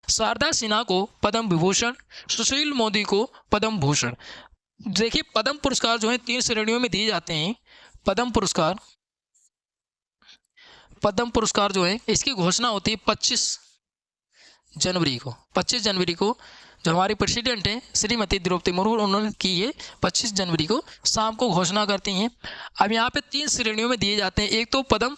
शारदा सिन्हा को पद्म विभूषण, सुशील मोदी को पद्म भूषण। देखिए पद्म पुरस्कार जो है 3 श्रेणियों में दिए जाते हैं। पद्म पुरस्कार जो है इसकी घोषणा होती है 25 जनवरी को। 25 जनवरी को जो हमारी प्रेसिडेंट हैं श्रीमती द्रौपदी मुर्मू, उन्होंने की है 25 जनवरी को शाम को घोषणा करती हैं। अब यहाँ पे 3 श्रेणियों में दिए जाते हैं, एक तो पद्म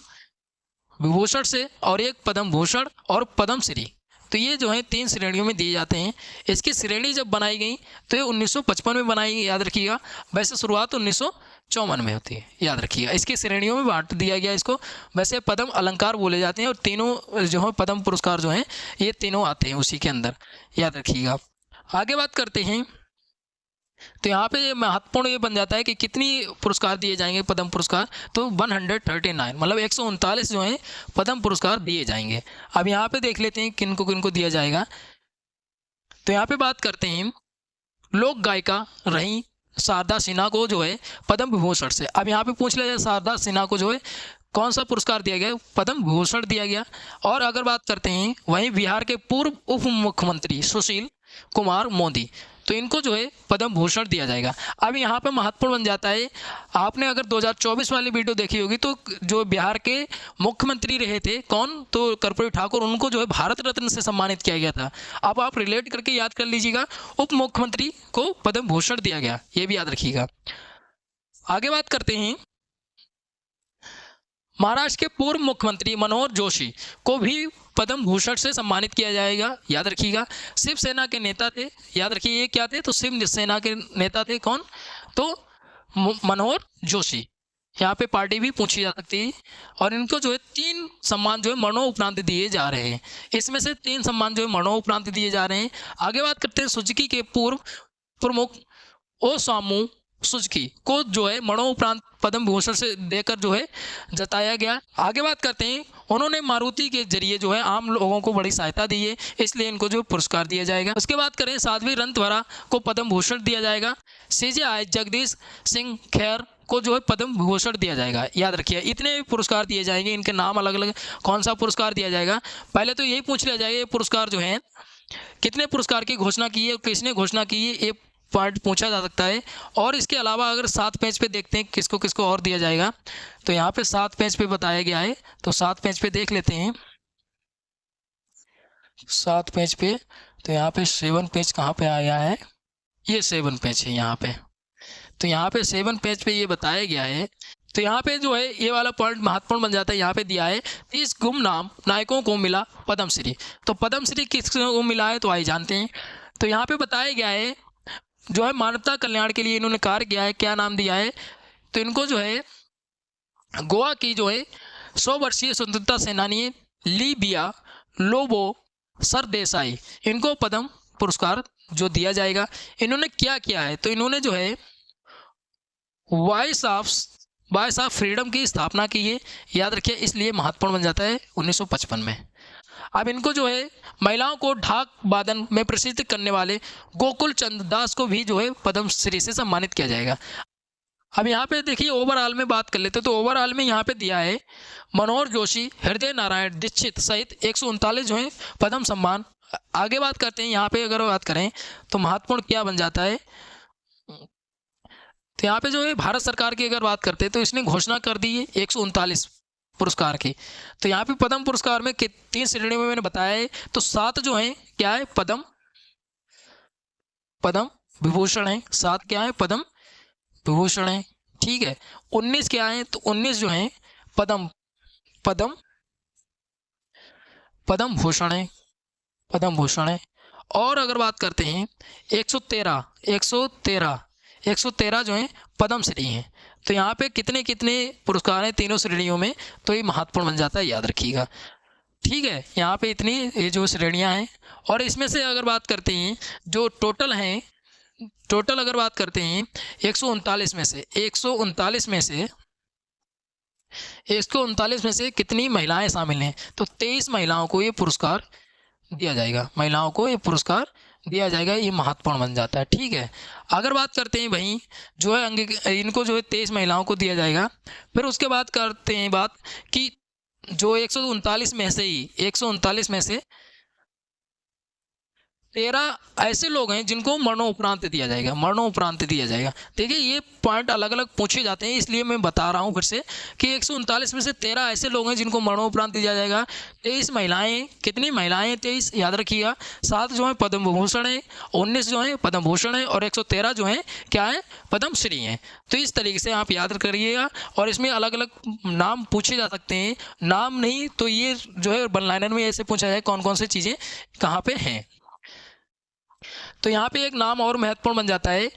विभूषण से और एक पद्म भूषण और पद्म श्री। तो ये जो है 3 श्रेणियों में दिए जाते हैं। इसकी श्रेणी जब बनाई गई तो ये 1955 में बनाई गई, याद रखिएगा। वैसे शुरुआत 1954 में होती है, याद रखिएगा। इसकी श्रेणियों में बांट दिया गया इसको। वैसे पद्म अलंकार बोले जाते हैं और तीनों जो है पद्म पुरस्कार जो हैं ये तीनों आते हैं उसी के अंदर, याद रखिएगा। आगे बात करते हैं तो यहाँ पे महत्वपूर्ण ये बन जाता है कि कितनी पुरस्कार दिए जाएंगे पद्म पुरस्कार, तो 139 मतलब 139 जो है पद्म पुरस्कार दिए जाएंगे। अब यहाँ पे देख लेते हैं किनको किनको दिया जाएगा। तो यहाँ पे बात करते हैं लोक गायिका रही शारदा सिन्हा को जो है पद्म विभूषण से। अब यहाँ पे पूछ लिया जाए शारदा सिन्हा को जो है कौन सा पुरस्कार दिया गया, पद्म विभूषण दिया गया। और अगर बात करते हैं वहीं बिहार के पूर्व उप मुख्यमंत्री सुशील कुमार मोदी, तो इनको जो है पद्म भूषण दिया जाएगा। अब यहाँ पे महत्वपूर्ण बन जाता है, आपने अगर 2024 वाली वीडियो देखी होगी तो जो बिहार के मुख्यमंत्री रहे थे कौन, तो कर्पूरी ठाकुर, उनको जो है भारत रत्न से सम्मानित किया गया था। अब आप रिलेट करके याद कर लीजिएगा, उप मुख्यमंत्री को पद्म भूषण दिया गया, ये भी याद रखिएगा। आगे बात करते हैं महाराष्ट्र के पूर्व मुख्यमंत्री मनोहर जोशी को भी पद्म भूषण से सम्मानित किया जाएगा, याद रखिएगा। शिवसेना के नेता थे, याद रखिए ये क्या थे, तो शिवसेना के नेता थे कौन, तो मनोहर जोशी। यहाँ पे पार्टी भी पूछी जा सकती है। और इनको जो है 3 सम्मान जो है मरणोपरांत दिए जा रहे हैं। इसमें से 3 सम्मान जो है मरणोपरांत दिए जा रहे हैं। आगे बात करते हैं सुजुकी के पूर्व प्रमुख ओसामू सुजुकी को जो है मरणोपरांत पद्म भूषण से देकर जो है जताया गया। आगे बात करते हैं उन्होंने मारुति के जरिए जो है आम लोगों को बड़ी सहायता दी है, इसलिए इनको जो पुरस्कार दिया जाएगा। उसके बाद करें साध्वी रंतवरा को पद्म भूषण दिया जाएगा। CJI जगदीश सिंह खैर को जो है पद्म भूषण दिया जाएगा, याद रखिए। इतने पुरस्कार दिए जाएंगे, इनके नाम अलग अलग, कौन सा पुरस्कार दिया जाएगा। पहले तो यही पूछ लिया जाएगा ये पुरस्कार जो है कितने पुरस्कार की घोषणा की है, किसने घोषणा की है, ये पॉइंट पूछा जा सकता है। और इसके अलावा अगर 7 पेज पे देखते हैं किसको किसको और दिया जाएगा, तो यहाँ पे 7 पेज पे बताया गया है, तो 7 पेज पे देख लेते हैं। 7 पेज पे तो यहाँ पे 7 पेज कहाँ पे आया है, ये 7 पेज है यहाँ पे। तो यहाँ पे 7 पेज पे ये बताया गया है। तो यहाँ पे जो है ये वाला पॉइंट महत्वपूर्ण बन जाता है। यहाँ पे दिया है 30 गुमनाम नायकों को मिला पद्मश्री। तो पद्मश्री किसको मिला है, तो आइए जानते हैं। तो यहाँ पे बताया गया है जो है मानवता कल्याण के लिए इन्होंने कार्य किया है, क्या नाम दिया है, तो इनको जो है गोवा की जो है 100 वर्षीय स्वतंत्रता सेनानी लीबिया लोबो सरदेसाई, इनको पद्म पुरस्कार जो दिया जाएगा। इन्होंने क्या किया है, तो इन्होंने जो है वॉइस ऑफ फ्रीडम की स्थापना की है, याद रखिए, इसलिए महत्वपूर्ण बन जाता है 1955 में। अब इनको जो है महिलाओं को ढाक वादन में प्रसिद्ध करने वाले गोकुल चंद दास को भी जो है पद्मश्री से सम्मानित किया जाएगा। अब यहाँ पे देखिए ओवरऑल में बात कर लेते तो ओवरऑल में यहाँ पे दिया है मनोहर जोशी, हृदय नारायण दीक्षित सहित 139 जो है पद्म सम्मान। आगे बात करते हैं, यहाँ पे अगर बात करें तो महत्वपूर्ण क्या बन जाता है, तो यहाँ पे जो है भारत सरकार की अगर बात करते हैं तो इसने घोषणा कर दी है 139 पुरस्कार की। तो यहाँ पे पद्म पुरस्कार में 3 श्रेणियों में मैंने बताया है, तो 7 जो है क्या है, पद्म विभूषण है, 7 क्या है, पद्म विभूषण है, ठीक है। 19 क्या है, तो 19 जो है पद्म भूषण है, पद्म भूषण है। और अगर बात करते हैं 113 जो है पद्मश्री हैं। तो यहाँ पे कितने कितने पुरस्कार हैं तीनों श्रेणियों में, तो ये महत्वपूर्ण बन जाता है, याद रखिएगा, ठीक है। यहाँ पे इतनी ये जो श्रेणियाँ हैं, और इसमें से अगर बात करते हैं जो टोटल अगर बात करते हैं 139 में से कितनी महिलाएं शामिल हैं, तो 23 महिलाओं को ये पुरस्कार दिया जाएगा, ये महत्वपूर्ण बन जाता है, ठीक है। अगर बात करते हैं वहीं जो है इनको जो है 23 महिलाओं को दिया जाएगा। फिर उसके बाद करते हैं बात कि जो 139 में से 13 ऐसे लोग हैं जिनको मरणोपरांत दिया जाएगा, मरणोपरांत दिया जाएगा। देखिए ये पॉइंट अलग अलग पूछे जाते हैं, इसलिए मैं बता रहा हूँ फिर से कि 139 में से 13 ऐसे लोग हैं जिनको मरणोपरांत दिया जाएगा। 23 महिलाएं, कितनी महिलाएं? 23 याद रखिएगा। 7 जो है पद्म भूषण है, 19 जो है पद्म भूषण है और 113 जो है क्या है? पद्म श्री हैं। तो इस तरीके से आप याद करिएगा और इसमें अलग अलग नाम पूछे जा सकते हैं। नाम नहीं तो ये जो है वन लाइनर में ऐसे पूछा जाए कौन कौन सी चीज़ें कहाँ पे हैं। तो यहाँ पे एक नाम और महत्वपूर्ण बन जाता है,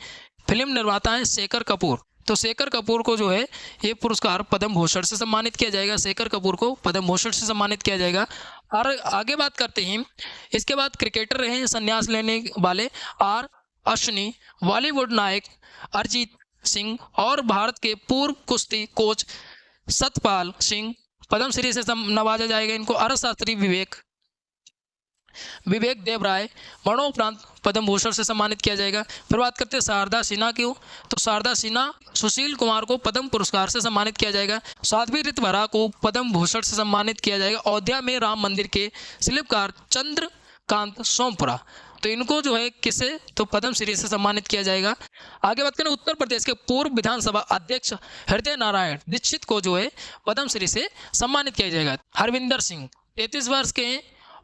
फिल्म निर्माता है शेखर कपूर। तो शेखर कपूर को जो है ये पुरस्कार पद्म भूषण से सम्मानित किया जाएगा, शेखर कपूर को पद्म भूषण से सम्मानित किया जाएगा। और आगे बात करते हैं, इसके बाद क्रिकेटर रहे संन्यास लेने वाले आर अश्विनी, बॉलीवुड नायक अरिजीत सिंह और भारत के पूर्व कुश्ती कोच सतपाल सिंह पद्म श्री से नवाजा जाएगा इनको। अर्थशास्त्री विवेक देवराय मरणोपरांत पद्म भूषण से सम्मानित किया जाएगा। फिर बात करते हैं शारदा सिन्हा की, तो शारदा सिन्हा सुशील कुमार को पद्म पुरस्कार से सम्मानित किया जाएगा। साध्वी ऋतुभरा को पद्म भूषण से सम्मानित किया जाएगा। अयोध्या में राम मंदिर के शिल्पकार चंद्रकांत सोमपुरा, तो इनको जो है किसे? तो पद्म श्री से सम्मानित किया जाएगा। आगे बात करें उत्तर प्रदेश के पूर्व विधानसभा अध्यक्ष हृदय नारायण दीक्षित को जो है पद्म श्री से सम्मानित किया जाएगा। हरविंदर सिंह 33 वर्ष के हैं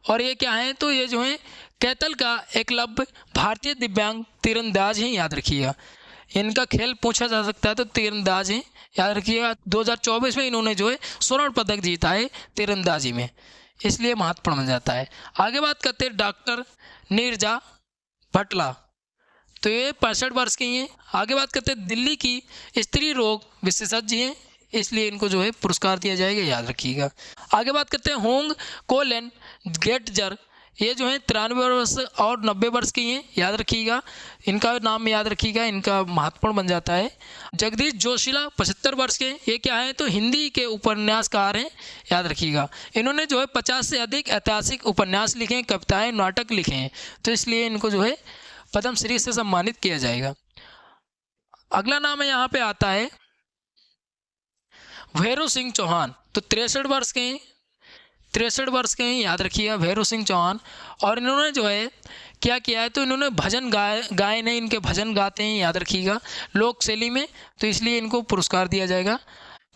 और ये क्या है? तो ये जो है कैथल का एकलव्य भारतीय दिव्यांग तीरंदाज हैं, याद रखिएगा। इनका खेल पूछा जा सकता है तो तीरंदाज हैं, याद रखिएगा। 2024 में इन्होंने जो है स्वर्ण पदक जीता है तीरंदाजी में, इसलिए महत्वपूर्ण बन जाता है। आगे बात करते हैं डॉक्टर नीरजा भटला, तो ये 65 वर्ष की हैं। आगे बात करते हैं दिल्ली की स्त्री रोग विशेषज्ञ हैं, इसलिए इनको जो है पुरस्कार दिया जाएगा, याद रखिएगा। आगे बात करते हैं होंग कोलेन गेटजर, ये जो है 93 वर्ष और 90 वर्ष की हैं, याद रखिएगा। इनका नाम याद रखिएगा, इनका महत्वपूर्ण बन जाता है। जगदीश जोशीला 75 वर्ष के, ये क्या है? तो हिंदी के उपन्यासकार हैं, याद रखिएगा। इन्होंने जो है 50 से अधिक ऐतिहासिक उपन्यास लिखे हैं, कविताएं, नाटक लिखे हैं, तो इसलिए इनको जो है पद्म श्री से सम्मानित किया जाएगा। अगला नाम है यहाँ पे आता है भैरव सिंह चौहान, तो 63 वर्ष के हैं, 63 वर्ष के हैं, याद रखिएगा भैरव सिंह चौहान। और इन्होंने जो है क्या किया है? तो इन्होंने भजन गाए नहीं, इनके भजन गाते हैं, याद रखिएगा, लोक शैली में, तो इसलिए इनको पुरस्कार दिया जाएगा।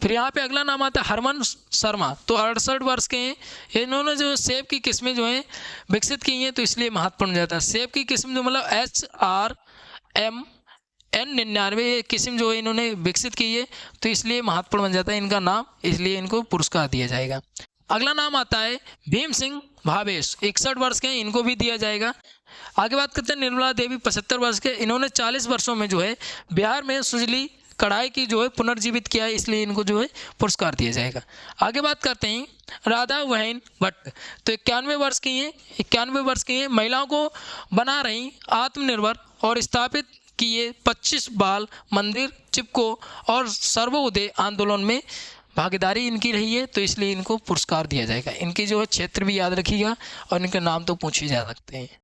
फिर यहाँ पे अगला नाम आता है हरमन शर्मा, तो 68 वर्ष के हैं। इन्होंने जो सेब की किस्में जो हैं विकसित की हैं, तो इसलिए महत्वपूर्ण हो जाता है। सेब की किस्म जो मतलब HRMN99 किस्म जो है इन्होंने विकसित की है, तो इसलिए महत्वपूर्ण बन जाता है इनका नाम, इसलिए इनको पुरस्कार दिया जाएगा। अगला नाम आता है भीम सिंह भावेश, 61 वर्ष के हैं, इनको भी दिया जाएगा। आगे बात करते हैं निर्मला देवी 75 वर्ष के, इन्होंने 40 वर्षों में जो है बिहार में सुजली कढ़ाई की जो है पुनर्जीवित किया है, इसलिए इनको जो है पुरस्कार दिया जाएगा। आगे बात करते हैं राधा वहन भट्ट, तो 91 वर्ष की हैं, 91 वर्ष की हैं, महिलाओं को बना रही आत्मनिर्भर और स्थापित किए 25 बाल मंदिर चिपको और सर्वोदय आंदोलन में भागीदारी इनकी रही है, तो इसलिए इनको पुरस्कार दिया जाएगा। इनकी जो है क्षेत्र भी याद रखिएगा और इनके नाम तो पूछे जा सकते हैं।